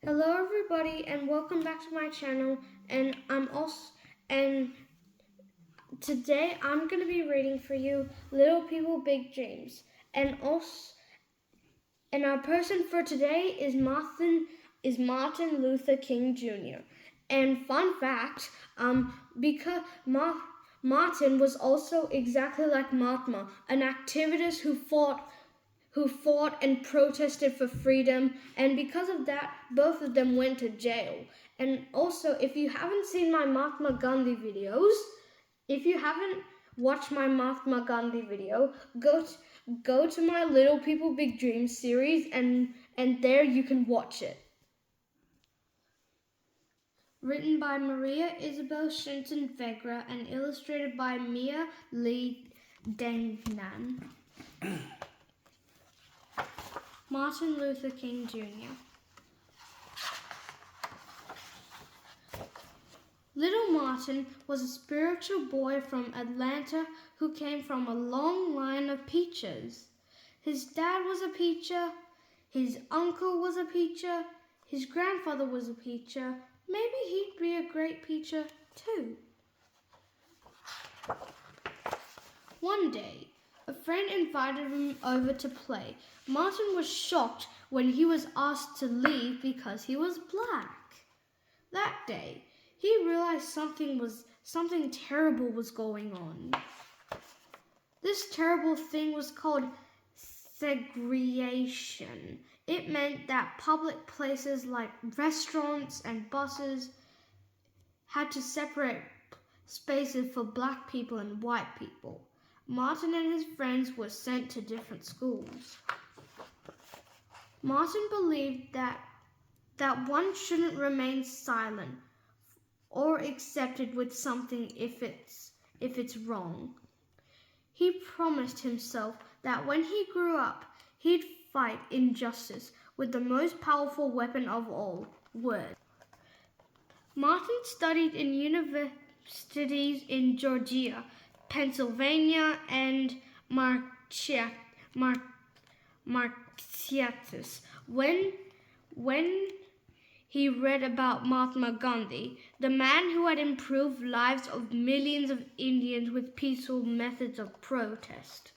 Hello everybody and welcome back to my channel, and today I'm going to be reading for you Little People Big Dreams, and our person for today is Martin Luther King Jr. And fun fact, because Martin was also exactly like Mahatma, an activist who fought and protested for freedom, and because of that, both of them went to jail. And also, if you haven't seen my Mahatma Gandhi videos, if you haven't watched my Mahatma Gandhi video, go to my Little People Big Dreams series, and there you can watch it. Written by Maria Isabel Shinton Vegra and illustrated by Mia Lee Dengnan. Martin Luther King Jr. Little Martin was a spiritual boy from Atlanta who came from a long line of preachers. His dad was a preacher, his uncle was a preacher, his grandfather was a preacher. Maybe he'd be a great preacher too. One day, a friend invited him over to play. Martin was shocked when he was asked to leave because he was black. That day, he realized something terrible was going on. This terrible thing was called segregation. It meant that public places like restaurants and buses had to separate spaces for black people and white people. Martin and his friends were sent to different schools. Martin believed that one shouldn't remain silent or accepted with something if it's wrong. He promised himself that when he grew up, he'd fight injustice with the most powerful weapon of all, words. Martin studied in universities in Georgia, Pennsylvania, and Massachusetts. When he read about Mahatma Gandhi, the man who had improved lives of millions of Indians with peaceful methods of protest.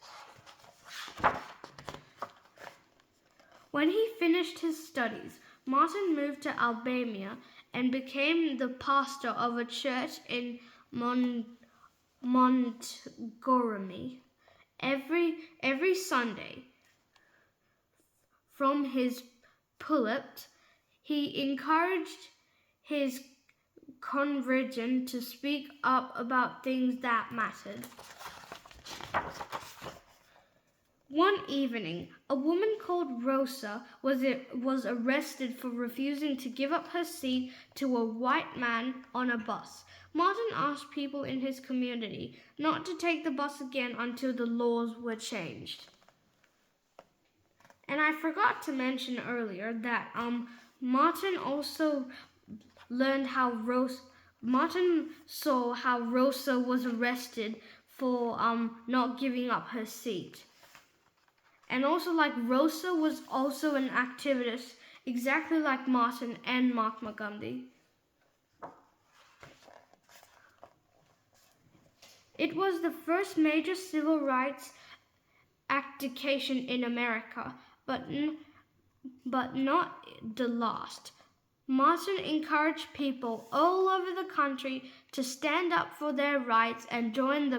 When he finished his studies, Martin moved to Albania and became the pastor of a church in Montgomery. Every Sunday, from his pulpit, he encouraged his congregation to speak up about things that mattered. One evening, a woman called Rosa was arrested for refusing to give up her seat to a white man on a bus. Martin asked people in his community not to take the bus again until the laws were changed. And I forgot to mention earlier that Martin also learned Martin saw how Rosa was arrested for not giving up her seat. And also, like, Rosa was also an activist, exactly like Martin and Mahatma Gandhi. It was the first major civil rights activation in America, but not the last. Martin encouraged people all over the country to stand up for their rights and join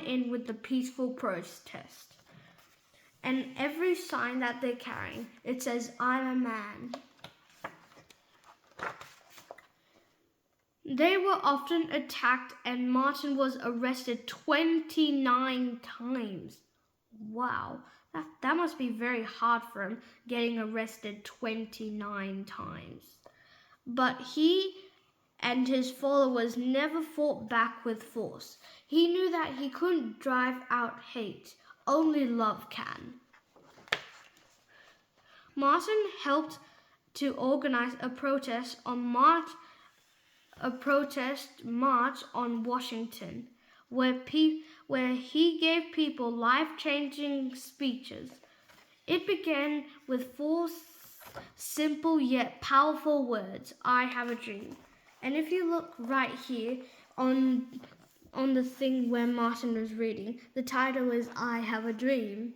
in with the peaceful protest. And every sign that they're carrying, it says, "I'm a man." They were often attacked, and Martin was arrested 29 times. Wow, that must be very hard for him, getting arrested 29 times. But he and his followers never fought back with force. He knew that he couldn't drive out hate. Only love can. Martin helped to organize a protest march on Washington, where he gave people life-changing speeches. It began with 4 simple yet powerful words, I have a dream. And if you look right here on the thing where Martin was reading, the title is I Have a Dream.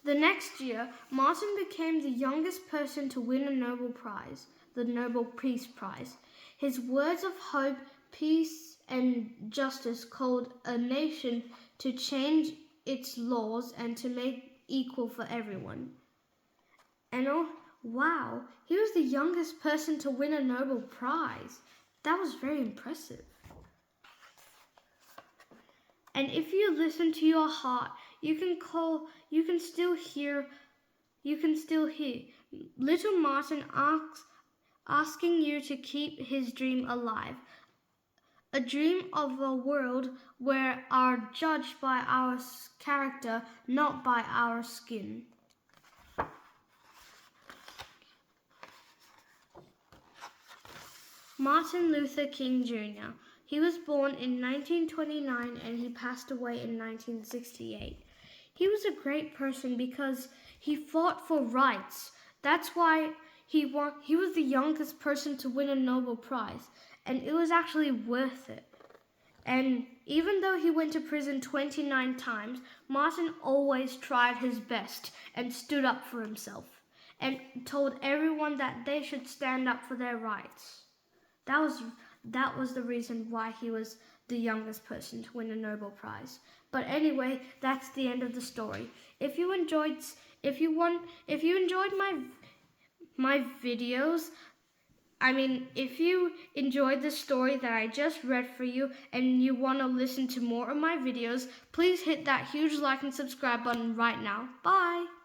The next year, Martin became the youngest person to win a Nobel Prize, the Nobel Peace Prize. His words of hope, peace, and justice called a nation to change its laws and to make equal for everyone. And oh, wow, he was the youngest person to win a Nobel Prize. That was very impressive. And if you listen to your heart, you can still hear little Martin asking you to keep his dream alive. A dream of a world where are judged by our character, not by our skin. Martin Luther King Jr. He was born in 1929 and he passed away in 1968. He was a great person because he fought for rights. That's why he was the youngest person to win a Nobel Prize, and it was actually worth it. And even though he went to prison 29 times, Martin always tried his best and stood up for himself and told everyone that they should stand up for their rights. That was the reason why he was the youngest person to win a Nobel Prize. But anyway, that's the end of the story. If you enjoyed my videos, if you enjoyed the story that I just read for you and you want to listen to more of my videos, please hit that huge like and subscribe button right now. Bye!